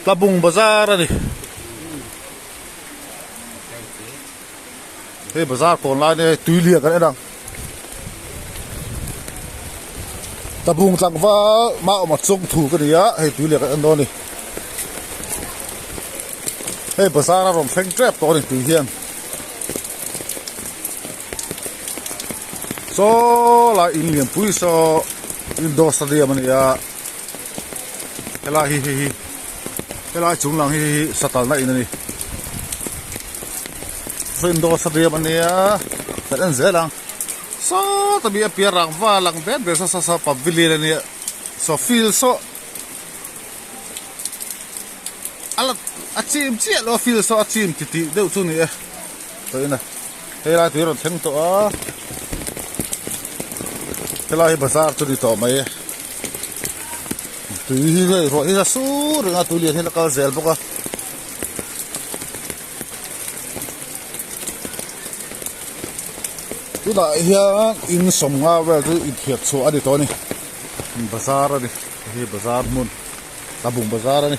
Tabung bazar ani he bazar kon la ne tuilia kan edang tabung tlangwa ma ma chung thu kan ya he tuilia kan no ni he bazar rom feng trap to ni tu hian so la in liam pui so indoor stadium ani ya hela hi hela chung lang hi satal na in ani indoor stadium ani ya kan zelang so tabi apia rangwa lang bed sa pavilion ani so feel so ala achim chi lo feel so achim ti deu chu ni to ina hela tu ron theng to a hela hi bazar chu ni to mai tu hi ro hi su ringa tu lian hela kal zel boka tu da hian in somnga wel tu in thiat chu ani to ni bazar ani hi bazar mun tabung bazar ani